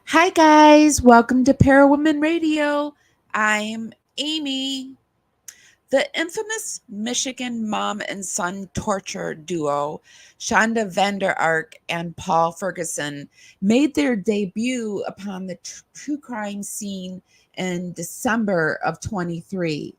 Hi, guys. Welcome to Parawoman Radio. I'm Amy. The infamous Michigan mom and son torture duo, Shanda VanderArk and Paul Ferguson, made their debut upon the true crime scene in December of 23.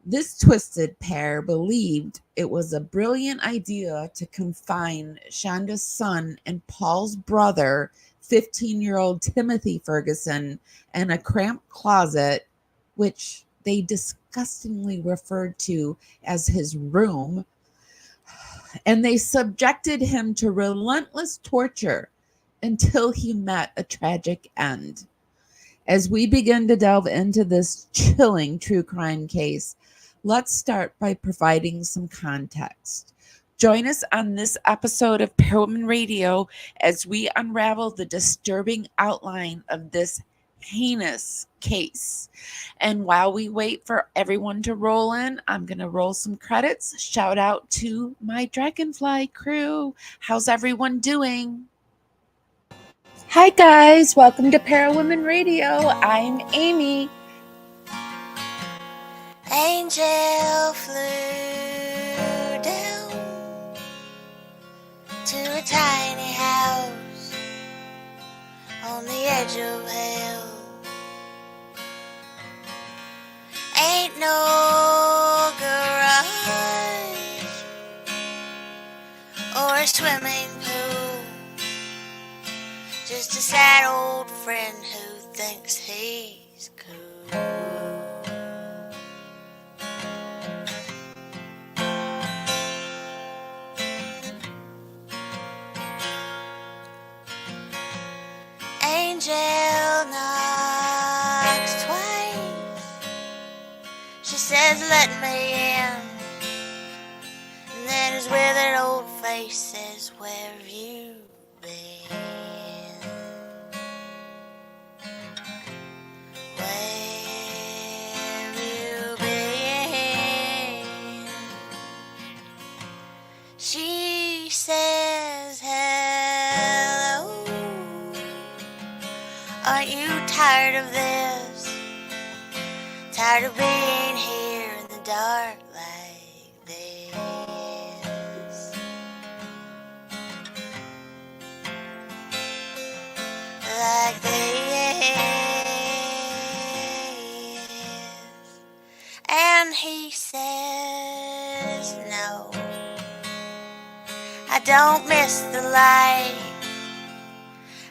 This twisted pair believed it was a brilliant idea to confine Shanda's son and Paul's brother, 15-year-old Timothy Ferguson, in a cramped closet, which they disgustingly referred to as his room, and they subjected him to relentless torture until he met a tragic end. As we begin to delve into this chilling true crime case, let's start by providing some context. Join us on this episode of Perlman Radio as we unravel the disturbing outline of this heinous case. And while we wait for everyone to roll in, I'm going to roll some credits. Shout out to my Dragonfly crew. How's everyone doing? Hi, guys. Welcome to Parawomen Radio. I'm Amy. Angel flew down to a tiny house on the edge of hell. Ain't no garage or a swimming pool, just a sad old friend who thinks he's cool. Angel knocks twice. She says, "Let me in." And then his withered old face says, "Where have you been? Where have you been?" She says, "Hello. Aren't you tired of this? Tired of being here in the dark like this? Like this?" And he says, "No, I don't miss the light.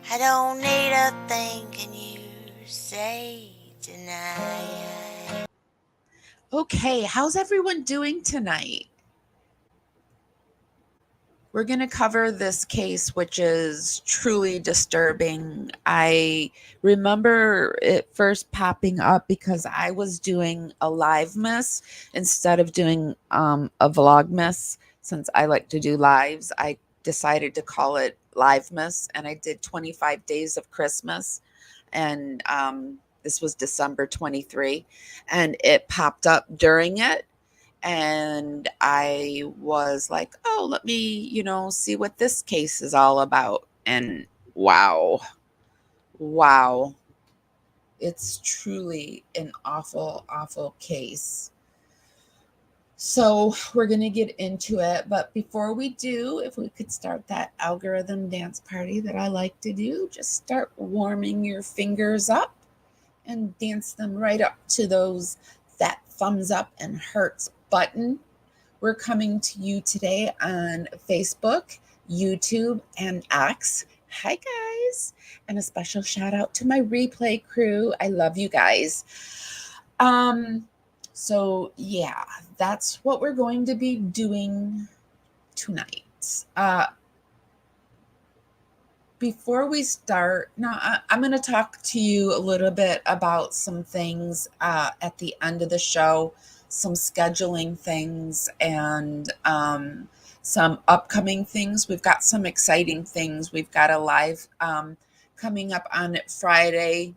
I don't need a thing. Can you say tonight?" Okay, how's everyone doing tonight? We're going to cover this case, which is truly disturbing. I remember it first popping up because I was doing a live miss instead of doing a vlogmas. Since I like to do lives, I decided to call it live miss, and I did 25 days of Christmas. And this was December 23, and it popped up during it, and I was like, "Oh, let me, see what this case is all about." And wow, wow, it's truly an awful, awful case. So we're going to get into it. But before we do, if we could start that algorithm dance party that I like to do, just start warming your fingers up and dance them right up to that thumbs up and hearts button. We're coming to you today on Facebook, YouTube, and X. Hi, guys. And a special shout out to my replay crew. I love you guys. So yeah, that's what we're going to be doing tonight. Before we start, now I'm going to talk to you a little bit about some things at the end of the show, some scheduling things, and some upcoming things. We've got some exciting things. We've got a live coming up on Friday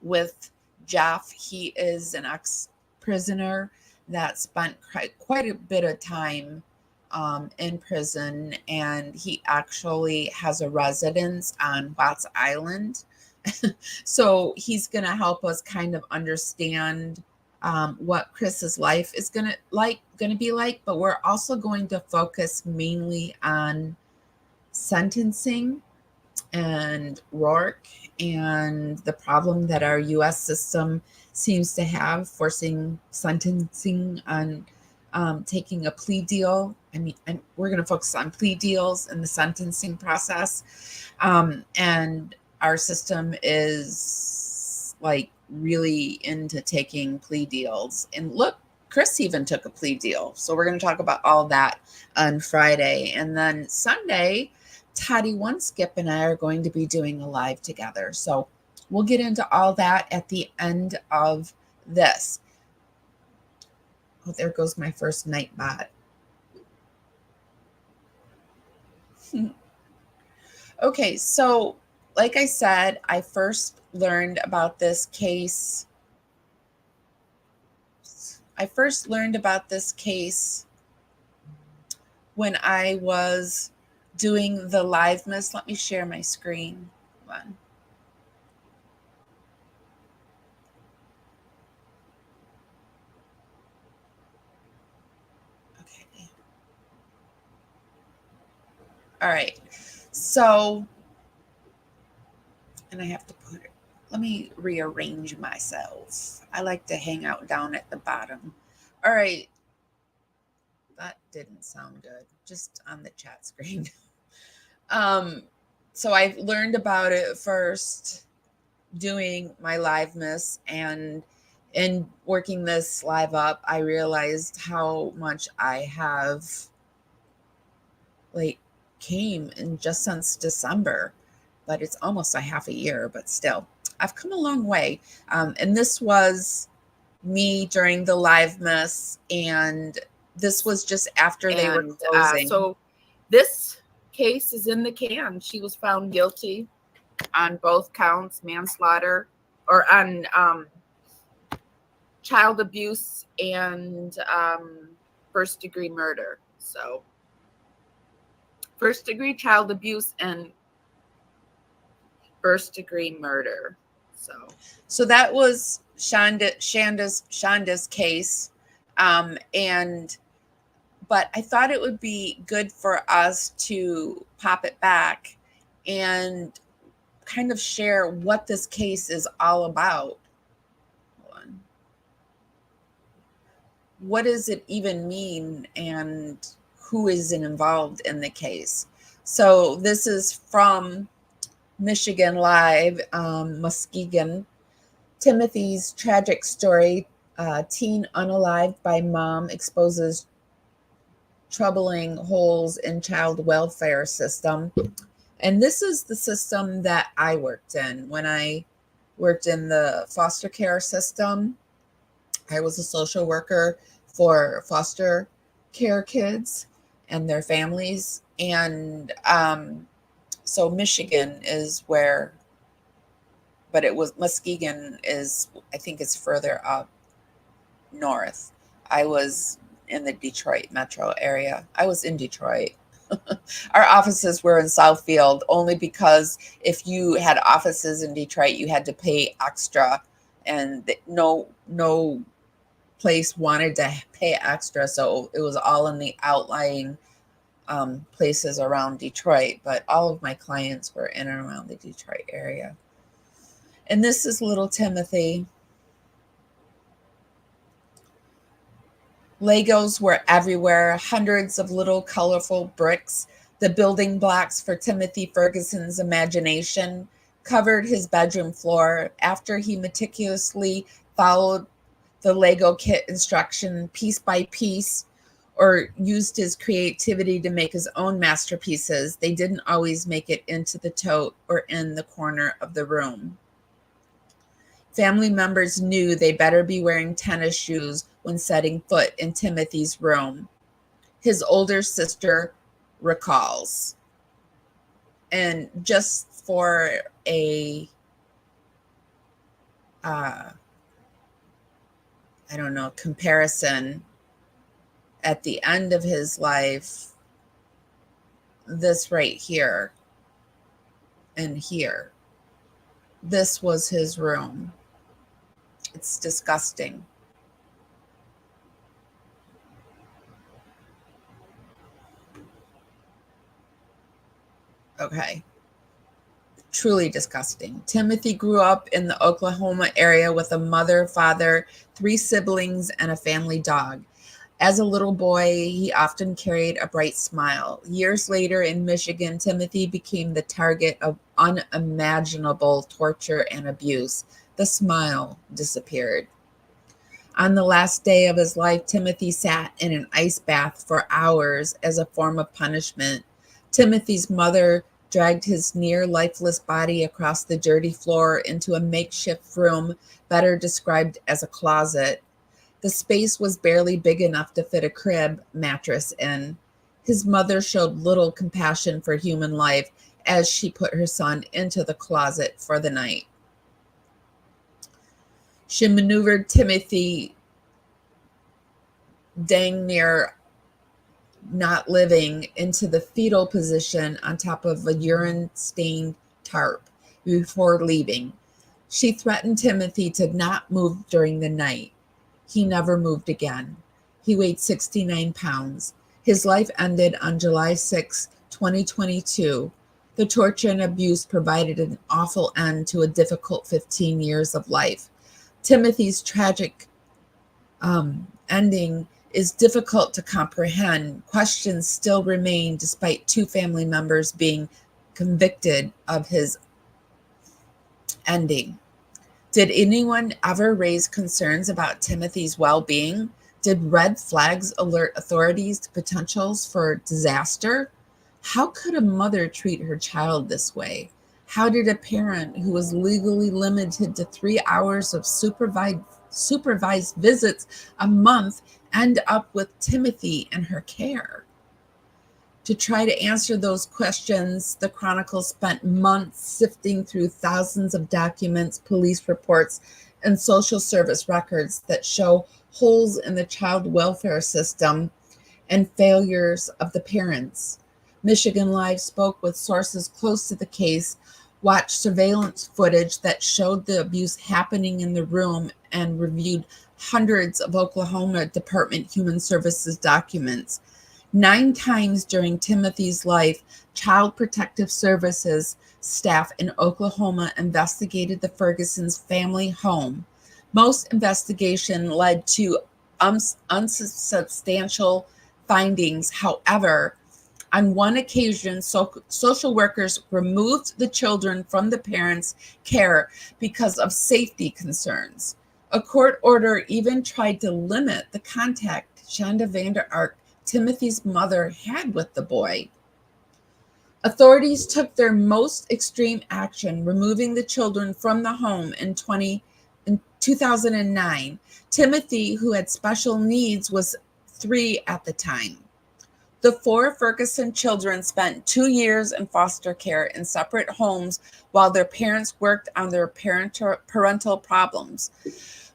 with Jeff. He is an ex-prisoner that spent quite a bit of time in prison, and he actually has a residence on Watts Island. So he's going to help us kind of understand what Chris's life is going to be like. But we're also going to focus mainly on sentencing and Rourke and the problem that our U.S. system seems to have, forcing sentencing on taking a plea deal. I mean, and we're going to focus on plea deals in the sentencing process. And our system is like really into taking plea deals. And look, Chris even took a plea deal. So we're going to talk about all that on Friday. And then Sunday, Toddy One Skip and I are going to be doing a live together. So we'll get into all that at the end of this. Oh, there goes my first night bot. Okay, so like I said, I first learned about this case. When I was doing the live miss. Let me share my screen. Hold on. Okay. All right. So, and I have to put it, let me rearrange myself. I like to hang out down at the bottom. All right. That didn't sound good, just on the chat screen. So I learned about it first doing my live miss, and in working this live up, I realized how much I have like came in just since December, but it's almost a half a year, but still I've come a long way. And this was me during the live miss, and this was just after they were closing. So this case is in the can. She was found guilty on both counts, manslaughter, or on child abuse and first-degree murder. So first-degree child abuse and first-degree murder. So that was Shanda's case, but I thought it would be good for us to pop it back and kind of share what this case is all about. Hold on. What does it even mean, and who is involved in the case? So this is from Michigan Live, Muskegon. Timothy's tragic story, teen unalived by mom exposes troubling holes in child welfare system. And this is the system that I worked in. When I worked in the foster care system, I was a social worker for foster care kids and their families. And so Michigan is where, but it was Muskegon is, I think it's further up north. I was in the Detroit metro area. I was in Detroit. Our offices were in Southfield only because if you had offices in Detroit, you had to pay extra, and no place wanted to pay extra. So it was all in the outlying places around Detroit, but all of my clients were in and around the Detroit area. And this is little Timothy. Legos were everywhere, hundreds of little colorful bricks. The building blocks for Timothy Ferguson's imagination covered his bedroom floor after he meticulously followed the Lego kit instruction piece by piece, or used his creativity to make his own masterpieces. They didn't always make it into the tote or in the corner of the room. Family members knew they better be wearing tennis shoes when setting foot in Timothy's room. His older sister recalls. And just for a, comparison, at the end of his life, this right here and here. This was his room. It's disgusting. Okay. Truly disgusting. Timothy grew up in the Oklahoma area with a mother, father, 3 siblings, and a family dog. As a little boy, he often carried a bright smile. Years later in Michigan, Timothy became the target of unimaginable torture and abuse. The smile disappeared. On the last day of his life, Timothy sat in an ice bath for hours as a form of punishment. Timothy's mother dragged his near lifeless body across the dirty floor into a makeshift room, better described as a closet. The space was barely big enough to fit a crib mattress in. His mother showed little compassion for human life as she put her son into the closet for the night. She maneuvered Timothy dang near not living into the fetal position on top of a urine-stained tarp before leaving. She threatened Timothy to not move during the night. He never moved again. He weighed 69 pounds. His life ended on July 6, 2022. The torture and abuse provided an awful end to a difficult 15 years of life. Timothy's tragic ending is difficult to comprehend. Questions still remain despite 2 family members being convicted of his ending. Did anyone ever raise concerns about Timothy's well-being? Did red flags alert authorities to potentials for disaster? How could a mother treat her child this way? How did a parent who was legally limited to 3 hours of supervised visits a month end up with Timothy in her care? To try to answer those questions, the Chronicle spent months sifting through thousands of documents, police reports, and social service records that show holes in the child welfare system and failures of the parents. Michigan Live spoke with sources close to the case, watched surveillance footage that showed the abuse happening in the room, and reviewed hundreds of Oklahoma Department of Human Services documents. 9 times during Timothy's life, Child Protective Services staff in Oklahoma investigated the Ferguson's family home. Most investigation led to unsubstantial findings. However, on one occasion, social workers removed the children from the parents' care because of safety concerns. A court order even tried to limit the contact Shanda VanderArk, Timothy's mother, had with the boy. Authorities took their most extreme action, removing the children from the home in 2009. Timothy, who had special needs, was 3 at the time. The 4 Ferguson children spent 2 years in foster care in separate homes while their parents worked on their parental problems.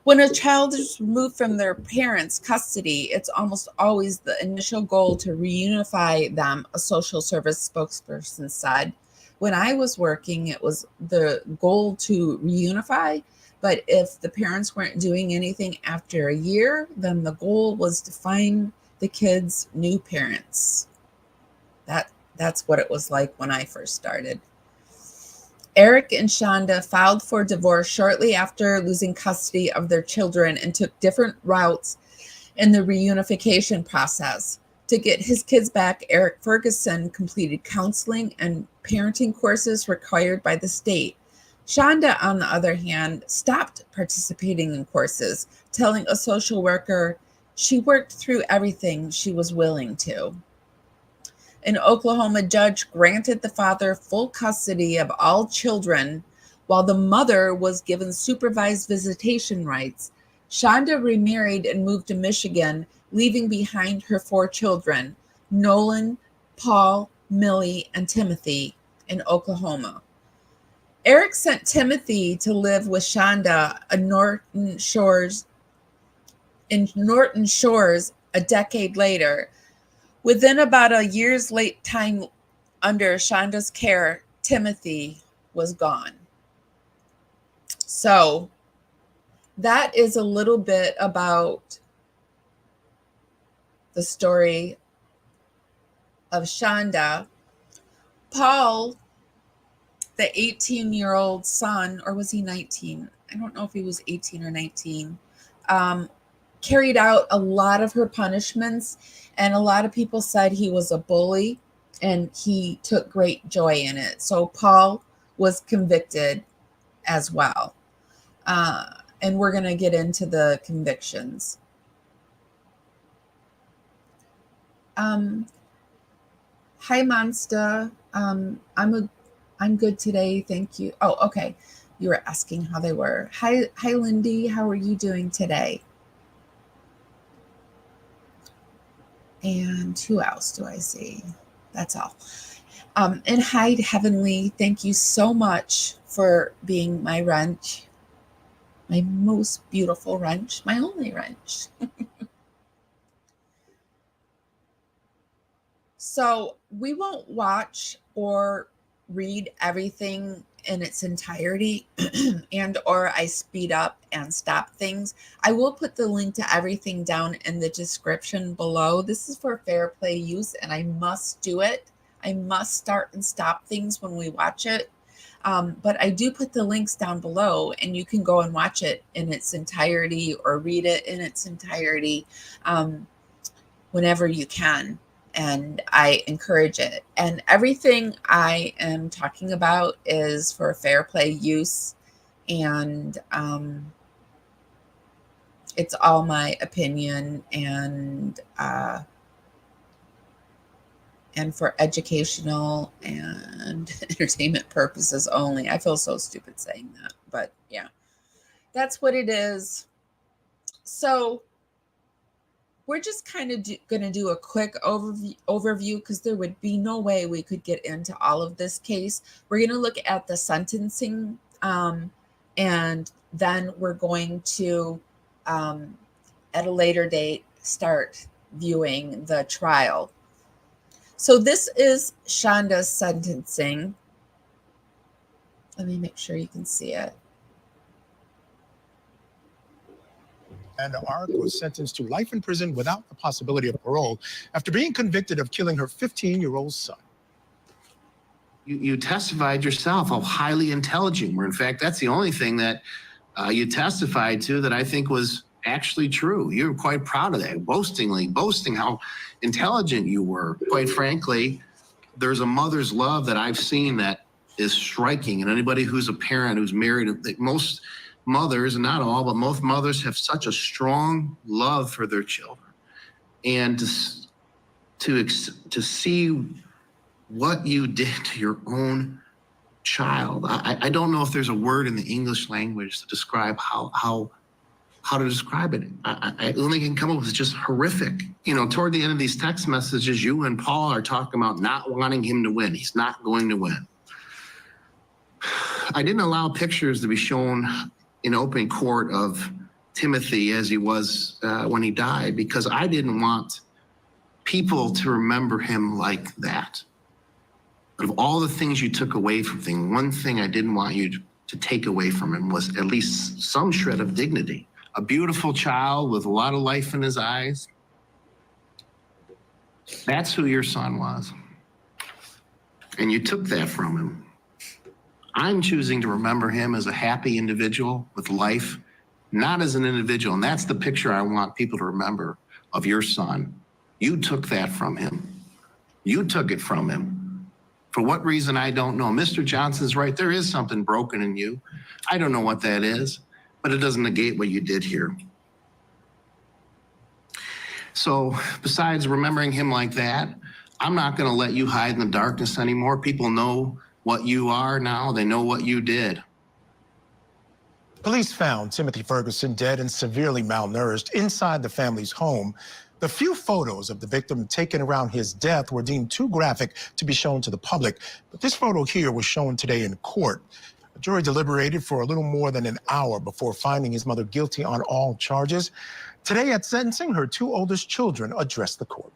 When a child is removed from their parents' custody, it's almost always the initial goal to reunify them, a social service spokesperson said. When I was working, it was the goal to reunify, but if the parents weren't doing anything after a year, then the goal was to find the kids' new parents. That's what it was like when I first started. Eric and Shanda filed for divorce shortly after losing custody of their children and took different routes in the reunification process. To get his kids back, Eric Ferguson completed counseling and parenting courses required by the state. Shanda, on the other hand, stopped participating in courses, telling a social worker she worked through everything she was willing to. An Oklahoma judge granted the father full custody of all children, while the mother was given supervised visitation rights. Shanda remarried and moved to Michigan, leaving behind her 4 children, Nolan, Paul, Millie, and Timothy, in Oklahoma. Eric sent Timothy to live with Shanda in Norton Shores a decade later. Within about a year's late time under Shanda's care, Timothy was gone. So that is a little bit about the story of Shanda. Paul, the 18-year-old son, or was he 19? I don't know if he was 18 or 19, carried out a lot of her punishments, and a lot of people said he was a bully, and he took great joy in it. So Paul was convicted as well. And we're going to get into the convictions. Hi, Monster. I'm good today. Thank you. Oh, okay. You were asking how they were. Hi, Lindy. How are you doing today? And who else do I see? That's all. And hi, Heavenly. Thank you so much for being my wrench. My most beautiful wrench. My only wrench. So we won't watch or read everything in its entirety and or I speed up and stop things. I will put the link to everything down in the description below. This is for fair play use and I must do it. I must start and stop things when we watch it. But I do put the links down below and you can go and watch it in its entirety or read it in its entirety whenever you can. And I encourage it. And everything I am talking about is for fair play use. And it's all my opinion and for educational and entertainment purposes only. I feel so stupid saying that, but yeah, that's what it is. So we're just kind of going to do a quick overview because there would be no way we could get into all of this case. We're going to look at the sentencing and then we're going to, at a later date, start viewing the trial. So this is Shanda's sentencing. Let me make sure you can see it. VanderArk was sentenced to life in prison without the possibility of parole after being convicted of killing her 15-year-old son. You testified yourself how highly intelligent you were. In fact, that's the only thing that you testified to that I think was actually true. You're quite proud of that, boasting how intelligent you were. Quite frankly, there's a mother's love that I've seen that is striking. And anybody who's a parent who's married, most mothers, not all, but most mothers have such a strong love for their children. And to see what you did to your own child, I don't know if there's a word in the English language to describe how to describe it. I only can come up with just horrific. You know, toward the end of these text messages, you and Paul are talking about not wanting him to win. He's not going to win. I didn't allow pictures to be shown in open court of Timothy as he was when he died, because I didn't want people to remember him like that. But of all the things you took away from him, one thing I didn't want you to take away from him was at least some shred of dignity. A beautiful child with a lot of life in his eyes. That's who your son was. And you took that from him. I'm choosing to remember him as a happy individual with life, not as an individual. And that's the picture I want people to remember of your son. You took that from him. You took it from him. For what reason, I don't know. Mr. Johnson's right. There is something broken in you. I don't know what that is, but it doesn't negate what you did here. So besides remembering him like that, I'm not going to let you hide in the darkness anymore. People know what you are now. They know what you did. Police found Timothy Ferguson dead and severely malnourished inside the family's home. The few photos of the victim taken around his death were deemed too graphic to be shown to the public. But this photo here was shown today in court. The jury deliberated for a little more than an hour before finding his mother guilty on all charges. Today at sentencing, her two oldest children addressed the court.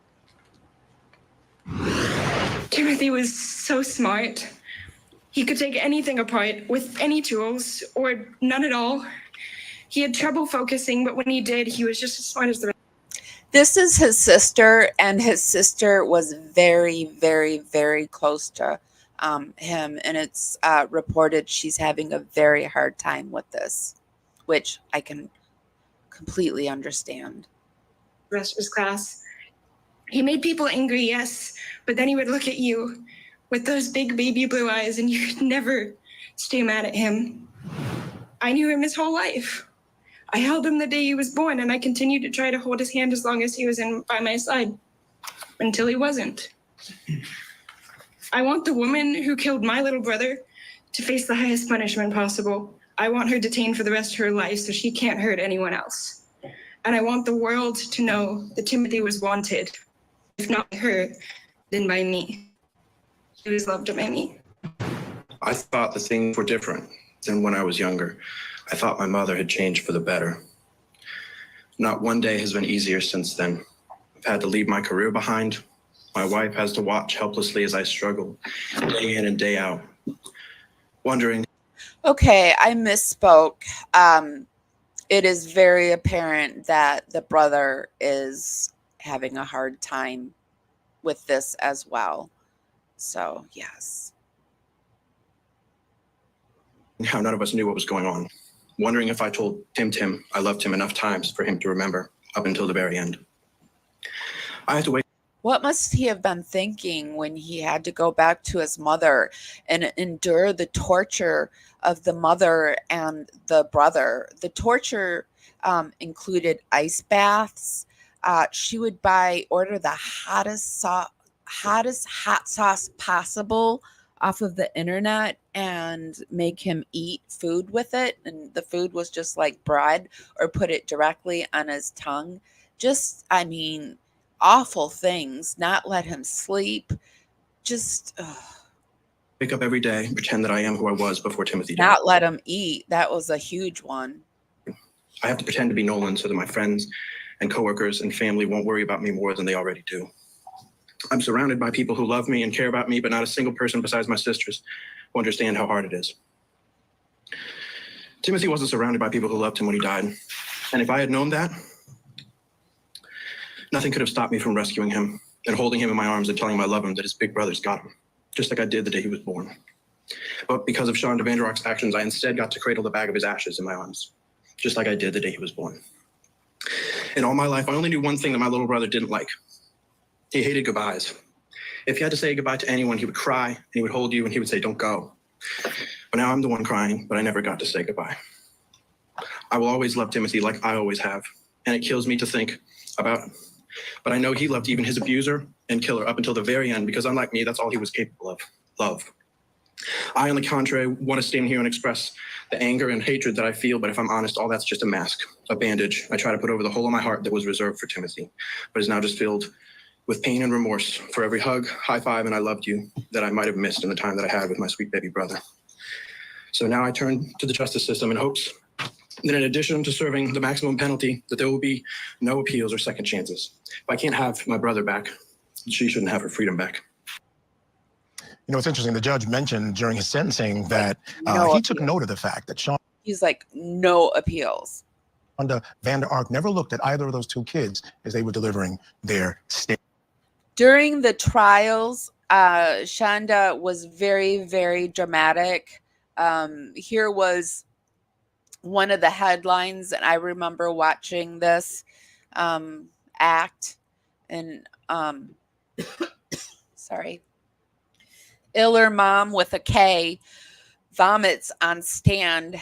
Timothy was so smart. He could take anything apart with any tools or none at all. He had trouble focusing, but when he did, he was just as smart as the rest. This is his sister, and his sister was very, very, very close to him. And it's reported she's having a very hard time with this, which I can completely understand. The rest of his class. He made people angry, yes, but then he would look at you with those big baby blue eyes, and you could never stay mad at him. I knew him his whole life. I held him the day he was born, and I continued to try to hold his hand as long as he was by my side, until he wasn't. I want the woman who killed my little brother to face the highest punishment possible. I want her detained for the rest of her life so she can't hurt anyone else. And I want the world to know that Timothy was wanted, if not by her, then by me. He was loved by me. I thought the things were different than when I was younger. I thought my mother had changed for the better. Not one day has been easier since then. I've had to leave my career behind. My wife has to watch helplessly as I struggle day in and day out, wondering. Okay, I misspoke. It is very apparent that the brother is having a hard time with this as well. So, yes. How none of us knew what was going on. Wondering if I told Tim I loved him enough times for him to remember up until the very end. I had to wait. What must he have been thinking when he had to go back to his mother and endure the torture of the mother and the brother? The torture included ice baths. She would order the hottest hot sauce possible off of the internet and make him eat food with it. And the food was just like bread, or put it directly on his tongue. Just, I mean, awful things. Not let him sleep. Just wake up every day, pretend that I am who I was before Timothy died. Not let him eat. That was a huge one. I have to pretend to be Nolan so that my friends and coworkers and family won't worry about me more than they already do. I'm surrounded by people who love me and care about me, but not a single person besides my sisters who understand how hard it is. Timothy wasn't surrounded by people who loved him when he died. And if I had known that, nothing could have stopped me from rescuing him and holding him in my arms and telling him I love him, that his big brothers got him, just like I did the day he was born. But because of Shanda VanderArk's actions, I instead got to cradle the bag of his ashes in my arms, just like I did the day he was born. In all my life, I only knew one thing that my little brother didn't like. He hated goodbyes. If he had to say goodbye to anyone, he would cry, and he would hold you, and he would say, "Don't go." But now I'm the one crying, but I never got to say goodbye. I will always love Timothy like I always have, and it kills me to think about it. But I know he loved even his abuser and killer up until the very end, because unlike me, that's all he was capable of, love. I, on the contrary, want to stand here and express the anger and hatred that I feel, but if I'm honest, all that's just a mask, a bandage I try to put over the hole in my heart that was reserved for Timothy, but is now just filled with pain and remorse for every hug, high five, and I loved you that I might have missed in the time that I had with my sweet baby brother. So now I turn to the justice system in hopes that in addition to serving the maximum penalty, that there will be no appeals or second chances. If I can't have my brother back, she shouldn't have her freedom back. You know, it's interesting. The judge mentioned during his sentencing that he took note of the fact that He's like, no appeals. Shanda VanderArk never looked at either of those two kids as they were delivering their statement. During the trials, Shanda was very, very dramatic. Here was one of the headlines, and I remember watching this act, and sorry, Iller mom with a K vomits on stand. I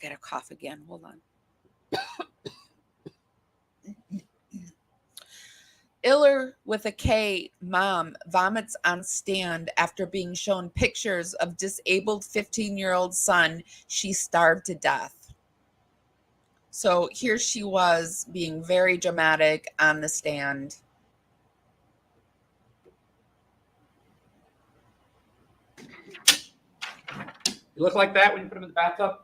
got a cough again. Hold on. Iller with a K mom vomits on stand after being shown pictures of disabled 15-year-old son she starved to death. So here she was being very dramatic on the stand. You look like that when you put him in the bathtub?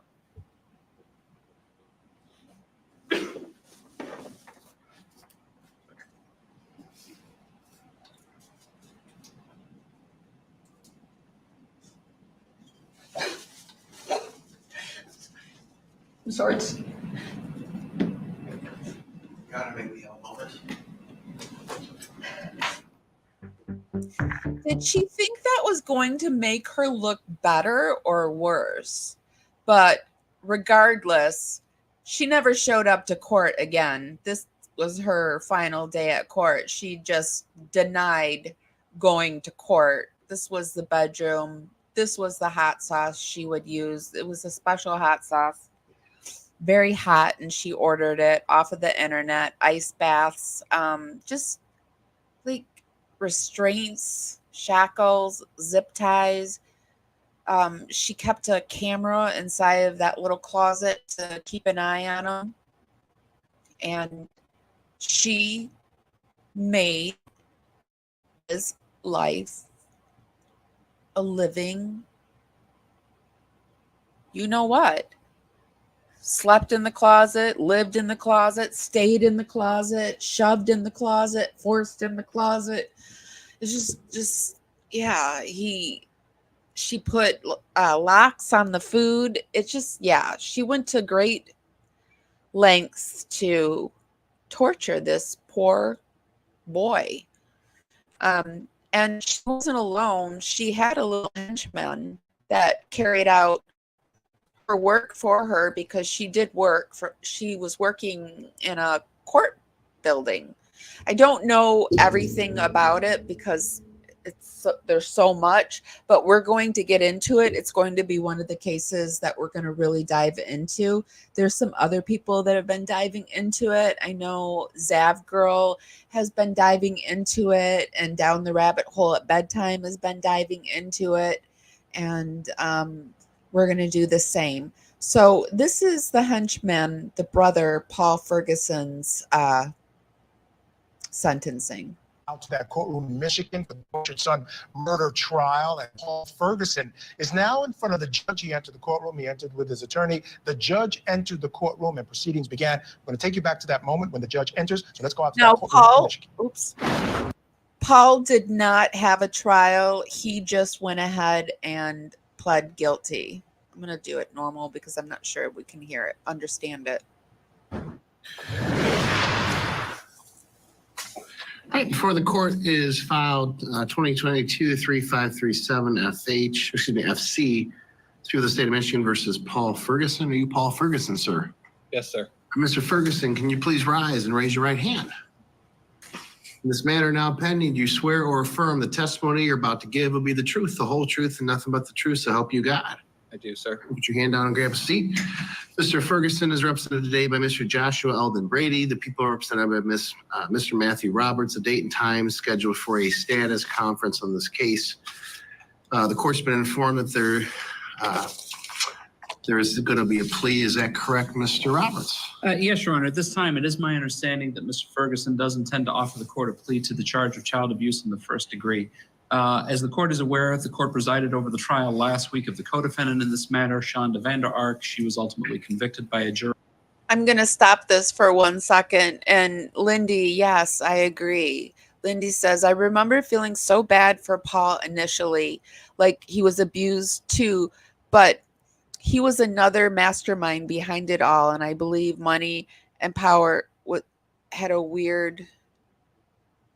I'm sorry. Gotta make me a moment. Did she think that was going to make her look better or worse? But regardless, she never showed up to court again. This was her final day at court. She just denied going to court. This was the bedroom. This was the hot sauce she would use. It was a special hot sauce, very hot, and she ordered it off of the internet. Ice baths, just like restraints, shackles, zip ties. She kept a camera inside of that little closet to keep an eye on him. And she made his life a living, you know what? Slept in the closet, lived in the closet, stayed in the closet, shoved in the closet, forced in the closet. It's just yeah. She put locks on the food. It's just She went to great lengths to torture this poor boy. And she wasn't alone. She had a little henchman that carried out her work for her because she was working in a court building. I don't know everything about it because there's so much, but we're going to get into it. It's going to be one of the cases that we're going to really dive into. There's some other people that have been diving into it. I know Zav Girl has been diving into it, and Down the Rabbit Hole at Bedtime has been diving into it. And we're going to do the same. So this is the henchman, the brother, Paul Ferguson's sentencing. Out to that courtroom in Michigan for the tortured son murder trial. And Paul Ferguson is now in front of the judge. He entered the courtroom. He entered with his attorney. The judge entered the courtroom and proceedings began. I'm going to take you back to that moment when the judge enters. So let's go out to that courtroom in Michigan. Paul did not have a trial. He just went ahead and pled guilty. I'm going to do it normal because I'm not sure we can hear it, understand it. Right before the court is filed 2022-3537 FC through the state of Michigan versus Paul Ferguson. Are you Paul Ferguson, sir? Yes, sir. Mr. Ferguson, can you please rise and raise your right hand? In this matter now pending, do you swear or affirm the testimony you're about to give will be the truth, the whole truth, and nothing but the truth, so help you God? I do, sir. Put your hand down and grab a seat. Mr. Ferguson is represented today by Mr. Joshua Eldon Brady. The people are represented by Mr. Matthew Roberts. The date and time is scheduled for a status conference on this case. The court's been informed that there is going to be a plea. Is that correct, Mr. Roberts? Yes, Your Honor. At this time, it is my understanding that Mr. Ferguson does intend to offer the court a plea to the charge of child abuse in the first degree. As the court is aware, the court presided over the trial last week of the co-defendant in this matter, Shanda, VanderArk. She was ultimately convicted by a jury. I'm going to stop this for 1 second. And Lindy, yes, I agree. Lindy says, I remember feeling so bad for Paul initially, like he was abused too, but he was another mastermind behind it all. And I believe money and power had a weird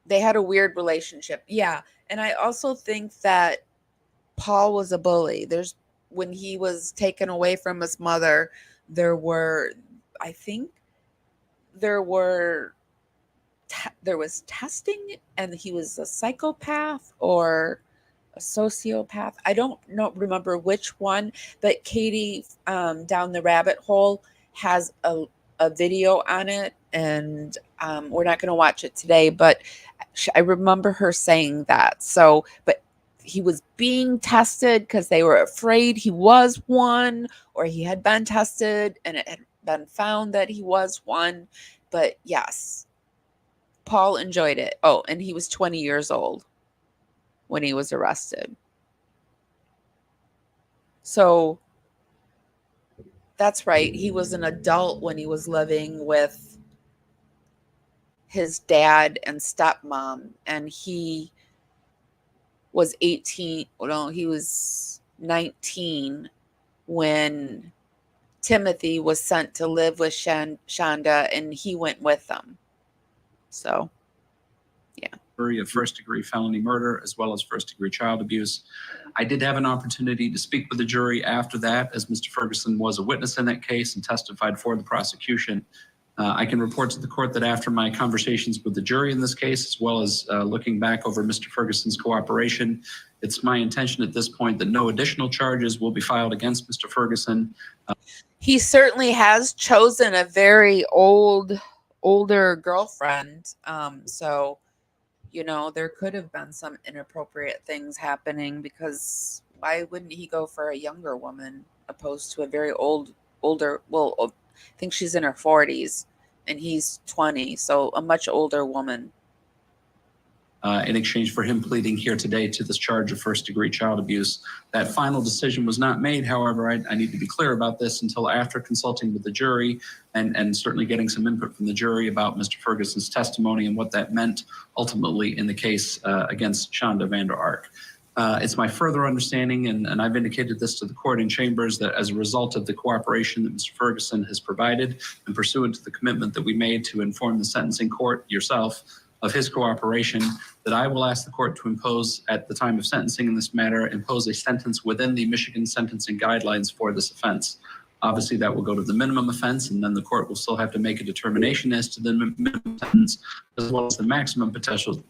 relationship. Yeah. And I also think that Paul was a bully. When he was taken away from his mother, there was testing, and he was a psychopath or a sociopath. I don't remember which one, but Katie Down the Rabbit Hole has a video on it, and we're not going to watch it today, but I remember her saying that. So, but he was being tested because they were afraid he was one, or he had been tested and it had been found that he was one. But yes, Paul enjoyed it. Oh, and he was 20 years old when he was arrested. So that's right. He was an adult when he was living with his dad and stepmom, and he was 18. No, he was 19 when Timothy was sent to live with Shanda, and he went with them. So, yeah. Of first-degree felony murder as well as first-degree child abuse. I did have an opportunity to speak with the jury after that, as Mr. Ferguson was a witness in that case and testified for the prosecution. I can report to the court that after my conversations with the jury in this case, as well as looking back over Mr. Ferguson's cooperation, it's my intention at this point that no additional charges will be filed against Mr. Ferguson. He certainly has chosen a very older girlfriend. So, you know, there could have been some inappropriate things happening, because why wouldn't he go for a younger woman opposed to a very older, well, I think she's in her 40s and he's 20, so a much older woman. In exchange for him pleading here today to this charge of first-degree child abuse. That final decision was not made, however. I need to be clear about this until after consulting with the jury and certainly getting some input from the jury about Mr. Ferguson's testimony and what that meant ultimately in the case against Shanda VanderArk. It's my further understanding, and I've indicated this to the court in chambers, that as a result of the cooperation that Mr. Ferguson has provided and pursuant to the commitment that we made to inform the sentencing court, yourself, of his cooperation, that I will ask the court to impose, at the time of sentencing in this matter, impose a sentence within the Michigan sentencing guidelines for this offense. Obviously, that will go to the minimum offense, and then the court will still have to make a determination as to the minimum sentence, as well as the maximum potential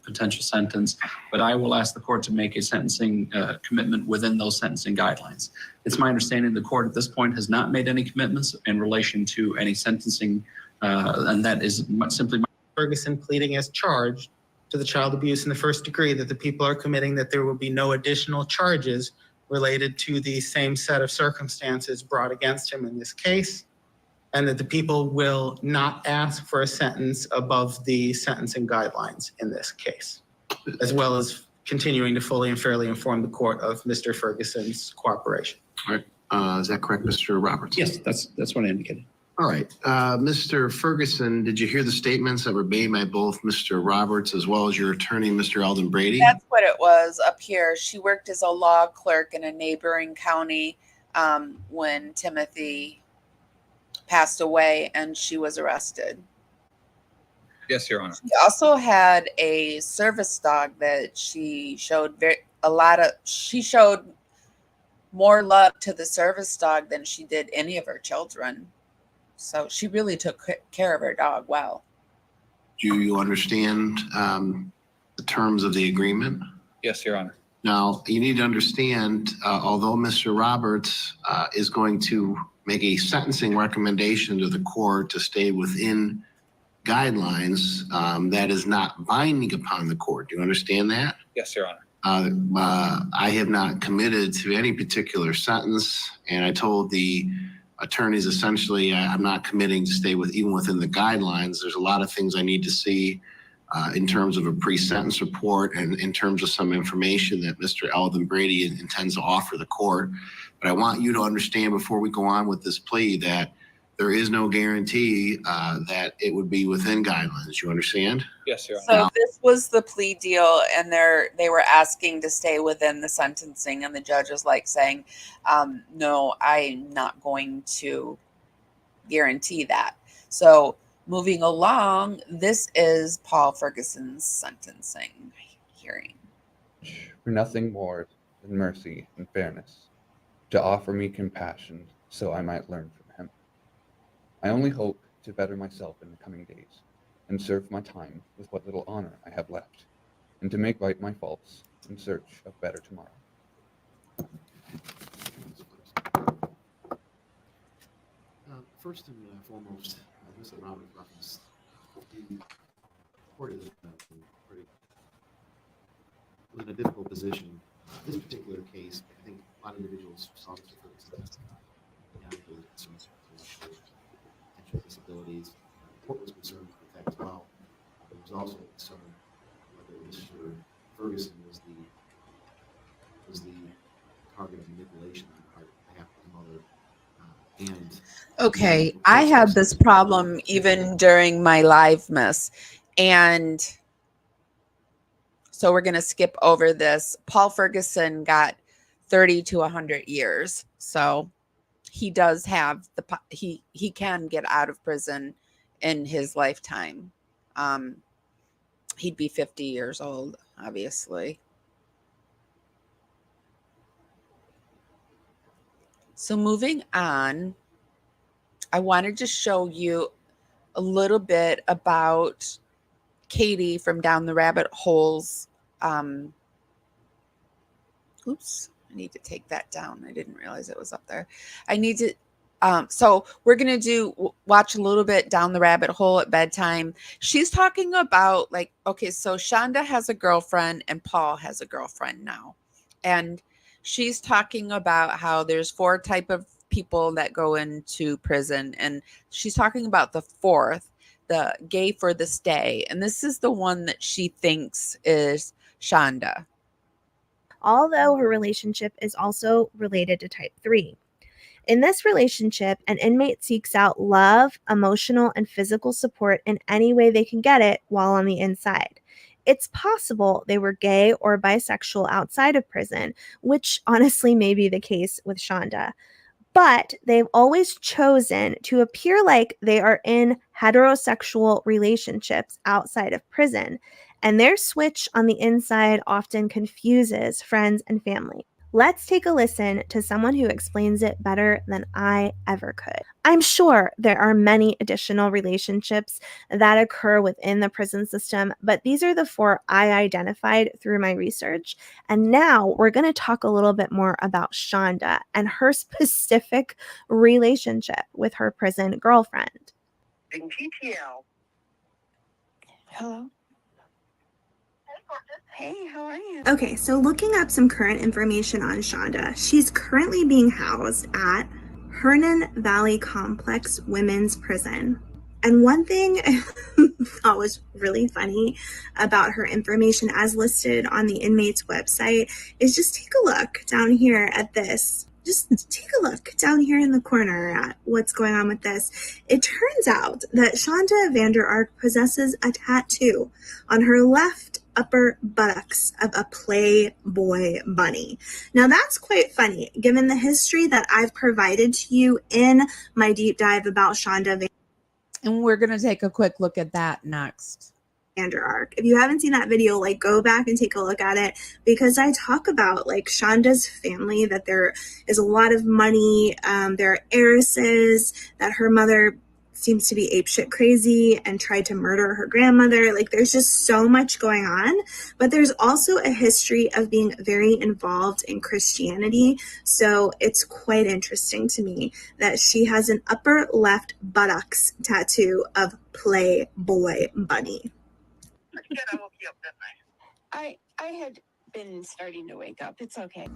sentence. But I will ask the court to make a sentencing commitment within those sentencing guidelines. It's my understanding the court at this point has not made any commitments in relation to any sentencing, and that is simply my Ferguson pleading as charged to the child abuse in the first degree, that the people are committing that there will be no additional charges related to the same set of circumstances brought against him in this case, and that the people will not ask for a sentence above the sentencing guidelines in this case, as well as continuing to fully and fairly inform the court of Mr. Ferguson's cooperation. All right. Is that correct, Mr. Roberts? Yes, that's what I indicated. All right. Mr. Ferguson, did you hear the statements that were made by both Mr. Roberts as well as your attorney, Mr. Eldon Brady? That's what it was up here. She worked as a law clerk in a neighboring county when Timothy passed away, and she was arrested. Yes, Your Honor. She also had a service dog that she showed she showed more love to the service dog than she did any of her children. So she really took care of her dog well. Do you understand the terms of the agreement? Yes, Your Honor. Now, you need to understand, although Mr. Roberts is going to make a sentencing recommendation to the court to stay within guidelines, that is not binding upon the court. Do you understand that? Yes, Your Honor. I have not committed to any particular sentence, and I told the attorneys essentially I'm not committing to stay even within the guidelines. There's a lot of things I need to see in terms of a pre-sentence report and in terms of some information that Mr. Eldon Brady intends to offer the court. But I want you to understand before we go on with this plea that there is no guarantee that it would be within guidelines. You understand? Yes, Your So Honor. this was the plea deal, and they were asking to stay within the sentencing, and the judge was like saying, no, I'm not going to guarantee that. So moving along, this is Paul Ferguson's sentencing hearing. For nothing more than mercy and fairness, to offer me compassion so I might learn from him. I only hope to better myself in the coming days and serve my time with what little honor I have left, and to make right my faults in search of better tomorrow. First and foremost, Mr. Robert referenced the court is in a difficult position. This particular case, I think a lot of individuals saw Mr. Ferguson concerns potential disabilities. The court was concerned with that as well. There was also concern whether Mr. Ferguson was the target of manipulation on behalf of the mother. Okay, I had this problem even during my live miss, and so we're going to skip over this. Paul Ferguson got 30 to 100 years. So he does have he can get out of prison in his lifetime. He'd be 50 years old, obviously. So moving on, I wanted to show you a little bit about Katie from Down the Rabbit Holes. Oops, I need to take that down. I didn't realize it was up there. I need to, so we're going to watch a little bit Down the Rabbit Hole at bedtime. She's talking about like, okay, so Shanda has a girlfriend and Paul has a girlfriend now. And she's talking about how there's 4 type of people that go into prison. And she's talking about the 4th, the gay for the stay. And this is the one that she thinks is Shanda. Although her relationship is also related to type 3. In this relationship, an inmate seeks out love, emotional, and physical support in any way they can get it while on the inside. It's possible they were gay or bisexual outside of prison, which honestly may be the case with Shanda. But they've always chosen to appear like they are in heterosexual relationships outside of prison, and their switch on the inside often confuses friends and family. Let's take a listen to someone who explains it better than I ever could. I'm sure there are many additional relationships that occur within the prison system, but these are the 4 I identified through my research. And now we're going to talk a little bit more about Shanda and her specific relationship with her prison girlfriend. Hello. Hey, how are you? Okay, so looking up some current information on Shanda, she's currently being housed at Hernan Valley Complex Women's Prison. And one thing I thought was really funny about her information as listed on the inmate's website is just take a look down here at this. Just take a look down here in the corner at what's going on with this. It turns out that Shanda VanderArk possesses a tattoo on her left upper buttocks of a Playboy bunny. Now that's quite funny, given the history that I've provided to you in my deep dive about Shanda And we're going to take a quick look at that next. VanderArk. If you haven't seen that video, like go back and take a look at it, because I talk about like Shanda's family, that there is a lot of money, there are heiresses, that her mother seems to be apeshit crazy and tried to murder her grandmother. Like there's just so much going on, but there's also a history of being very involved in Christianity. So it's quite interesting to me that she has an upper left buttocks tattoo of Playboy bunny. I had been starting to wake up. It's okay.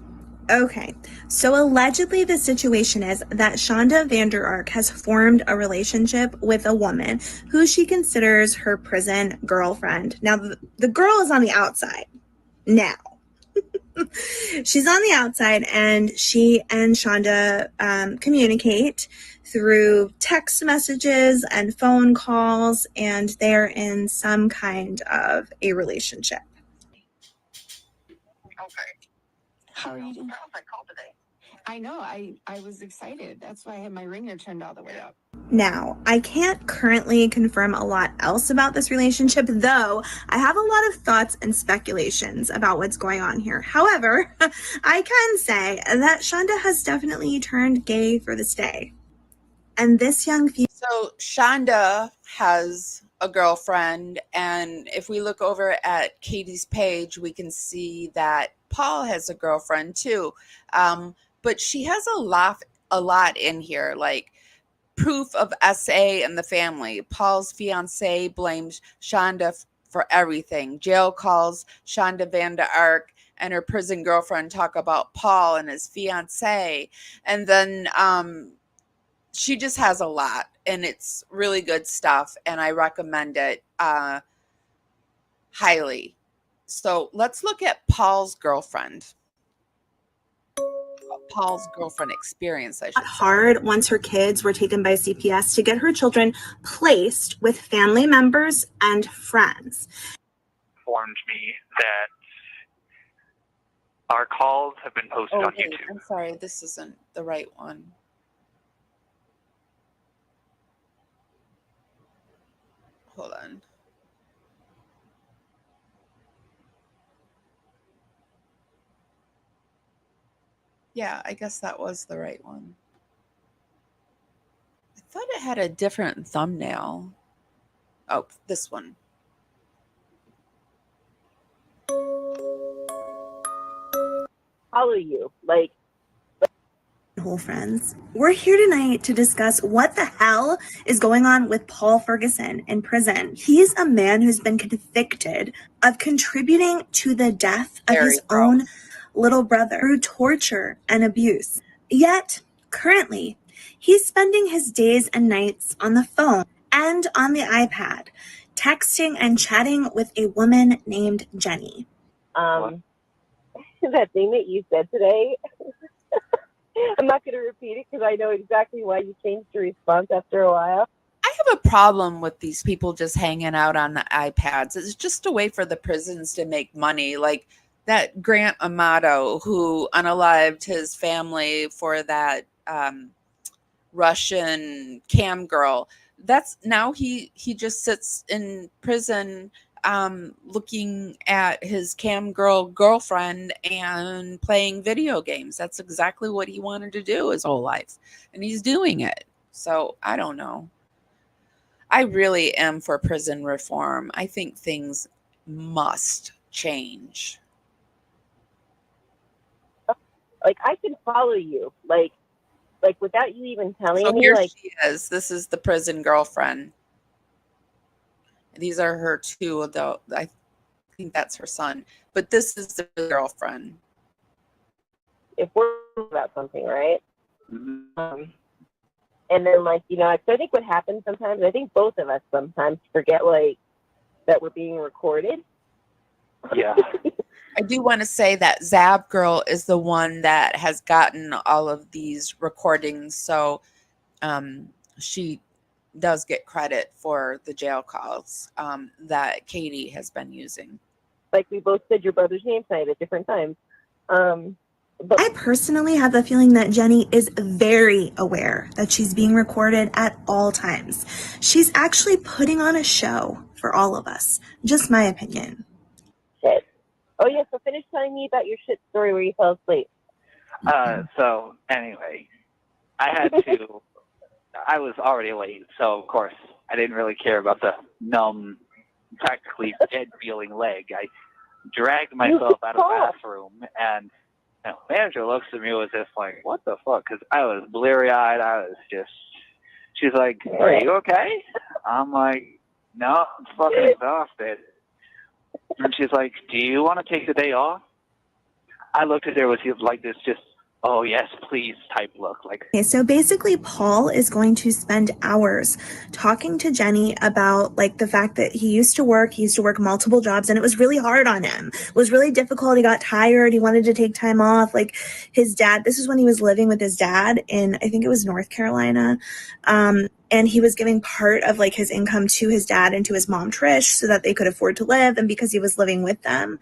Okay, so allegedly the situation is that Shanda VanderArk has formed a relationship with a woman who she considers her prison girlfriend. Now, the girl is on the outside now. She's on the outside, and she and Shanda communicate through text messages and phone calls, and they're in some kind of a relationship. How are you doing? I know. I was excited. That's why I had my ringer turned all the way up. Now, I can't currently confirm a lot else about this relationship, though I have a lot of thoughts and speculations about what's going on here. However, I can say that Shanda has definitely turned gay for this day. And this young female... So Shanda has a girlfriend, and if we look over at Katie's page, we can see that Paul has a girlfriend too. But she has a lot in here, like proof of SA in the family. Paul's fiance blames Shanda for everything. Jail calls Shanda VanderArk and her prison girlfriend talk about Paul and his fiance. And then she just has a lot, and it's really good stuff, and I recommend it highly. So let's look at Paul's girlfriend. Paul's girlfriend experience, I should say. Hard once her kids were taken by CPS to get her children placed with family members and friends. Informed me that our calls have been posted on wait, YouTube. I'm sorry, this isn't the right one. Hold on. Yeah, I guess that was the right one. I thought it had a different thumbnail. Oh, this one. Follow you. Like, whole friends. We're here tonight to discuss what the hell is going on with Paul Ferguson in prison. He's a man who's been convicted of contributing to the death of his own little brother through torture and abuse. Yet, currently, he's spending his days and nights on the phone and on the iPad, texting and chatting with a woman named Jenny. that thing that you said today, I'm not going to repeat it because I know exactly why you changed your response after a while. I have a problem with these people just hanging out on the iPads. It's just a way for the prisons to make money. Like that Grant Amato who unalived his family for that Russian cam girl. That's now he just sits in prison looking at his cam girl girlfriend and playing video games. That's exactly what he wanted to do his whole life, and he's doing it. So I don't know. I really am for prison reform. I think things must change. Like, I can follow you, like without you even telling So me. here Like, she is. This is the prison girlfriend. These are her two adult. I think that's her son, but this is the girlfriend. if we're about something, right? And then, like, you know, so I think what happens sometimes, I think both of us sometimes forget, like, that we're being recorded. Yeah. I do want to say that Zab Girl is the one that has gotten all of these recordings. So she does get credit for the jail calls that Katie has been using. Like, we both said your brother's name tonight at different times. But I personally have the feeling that Jenny is very aware that she's being recorded at all times. She's actually putting on a show for all of us. Just my opinion. Shit. Oh, yeah, so finish telling me about your shit story where you fell asleep. So anyway, I was already late, so of course I didn't really care about the numb, practically dead feeling leg. I dragged myself out of the bathroom, and the manager looks at me as if like, what the fuck? Because I was bleary-eyed. She's like, are you okay? I'm like, no, I'm fucking exhausted. And she's like, do you want to take the day off? I looked at her with like this just, oh yes, please type look. Like, Okay, so basically Paul is going to spend hours talking to Jenny about like the fact that he used to work multiple jobs, and it was really hard on him. It was really difficult. He got tired. He wanted to take time off. Like his dad, this is when he was living with his dad in, I think it was North Carolina. And he was giving part of like his income to his dad and to his mom, Trish, so that they could afford to live. And because he was living with them,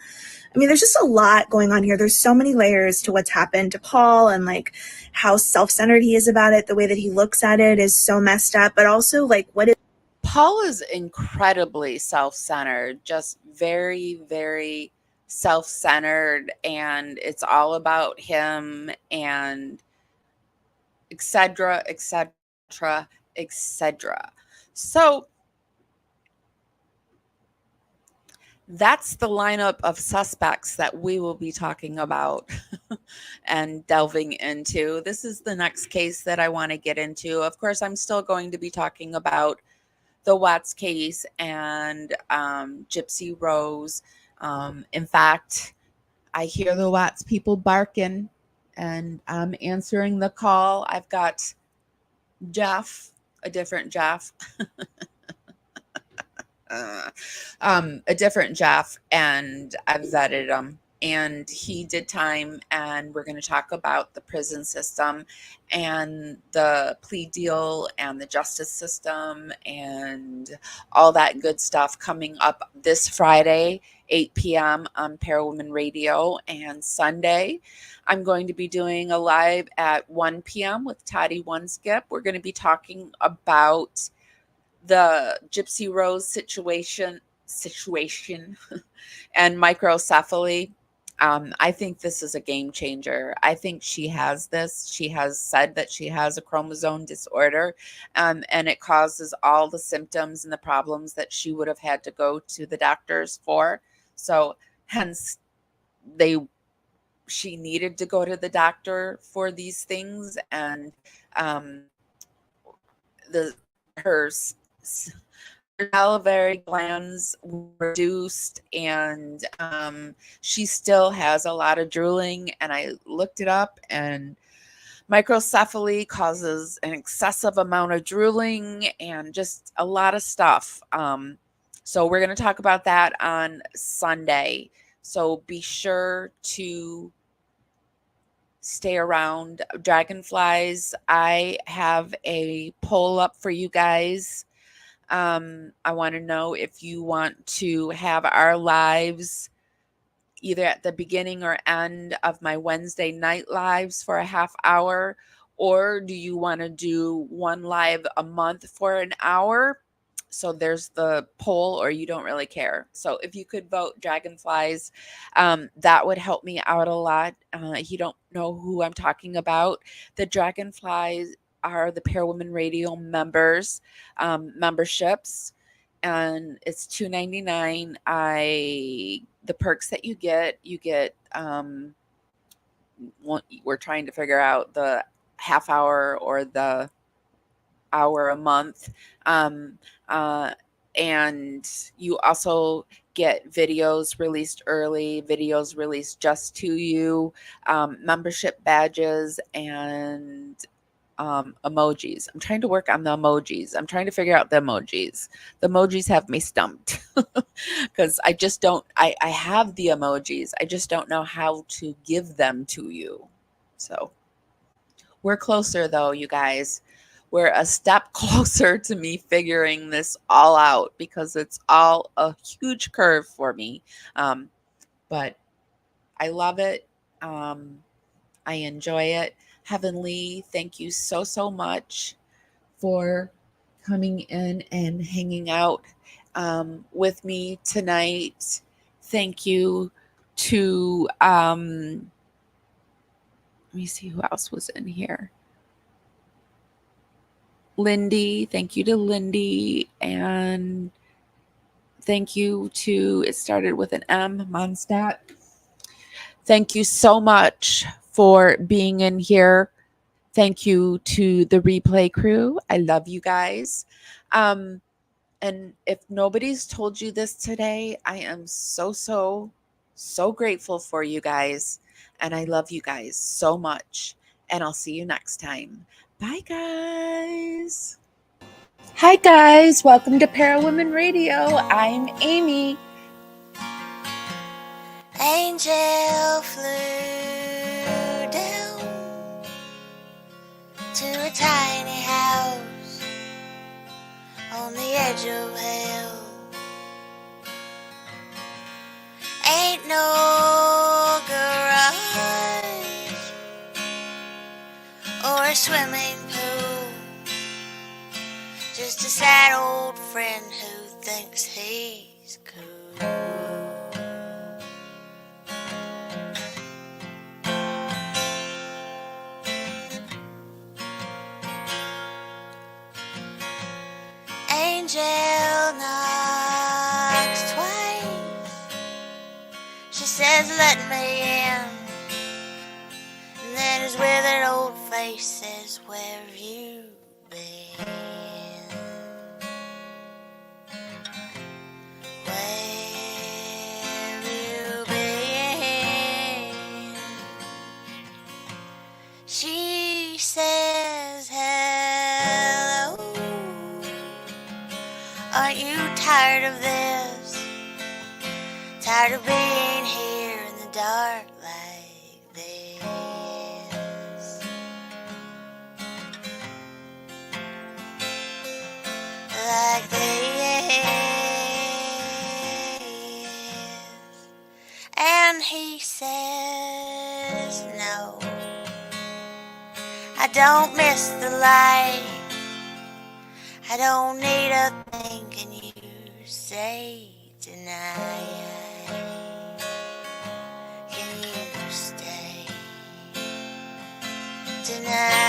I mean, there's just a lot going on here. There's so many layers to what's happened to Paul and like how self-centered he is about it. The way that he looks at it is so messed up, but also like what is Paul is incredibly self-centered, just very, very self-centered, and it's all about him and etc., etc., etc. So that's the lineup of suspects that we will be talking about and delving into. This is the next case that I want to get into. Of course, I'm still going to be talking about the Watts case and Gypsy Rose. In fact, I hear the Watts people barking, and I'm answering the call. I've got Jeff, a different Jeff. A different Jeff, and I've vetted him, and he did time, and we're going to talk about the prison system and the plea deal and the justice system and all that good stuff coming up this Friday, 8 p.m. on Parawoman Radio, and Sunday I'm going to be doing a live at 1 p.m. with Toddy One Skip. We're going to be talking about the Gypsy Rose situation and microcephaly. I think this is a game changer. I think she has this. She has said that she has a chromosome disorder, and it causes all the symptoms and the problems that she would have had to go to the doctors for. So, hence, she needed to go to the doctor for these things, and the her salivary glands were reduced, and she still has a lot of drooling. And I looked it up, and microcephaly causes an excessive amount of drooling and just a lot of stuff. So we're going to talk about that on Sunday. So be sure to stay around. Dragonflies, I have a poll up for you guys. I want to know if you want to have our lives either at the beginning or end of my Wednesday night lives for a half hour, or do you want to do one live a month for an hour? So there's the poll, or you don't really care. So if you could vote Dragonflies, that would help me out a lot. If you don't know who I'm talking about, the Dragonflies are the Parawomen Radio members, memberships, and it's $2.99. The perks that you get, we're trying to figure out the half hour or the hour a month. And you also get videos released early, videos released just to you, membership badges, and emojis. I'm trying to work on the emojis. I'm trying to figure out the emojis. The emojis have me stumped because I just don't, I have the emojis. I just don't know how to give them to you. So we're closer though, you guys. We're a step closer to me figuring this all out, because it's all a huge curve for me. But I love it. I enjoy it. Heavenly, thank you so, so much for coming in and hanging out with me tonight. Thank you to, let me see who else was in here. Lindy, thank you to Lindy, and thank you to, it started with an M, Mondstadt. Thank you so much for being in here. Thank you to the replay crew. I love you guys. And if nobody's told you this today, I am so, so, so grateful for you guys. And I love you guys so much. And I'll see you next time. Bye, guys. Hi, guys. Welcome to Parawomen Radio. I'm Amy. Angel flew down to a tiny house on the edge of hell. Ain't no garage or a swimming pool, just a sad old friend who thinks he's cool. Angel knocks twice. She says, "Let me in." And then his withered old face says, "Where have you been? Where have you been?" She says, "Hello. Aren't you tired of this? Tired of being here in the dark like this? Like this?" And he says, "No, I don't miss the light. I don't need a thing. Can you say tonight? Can you stay tonight?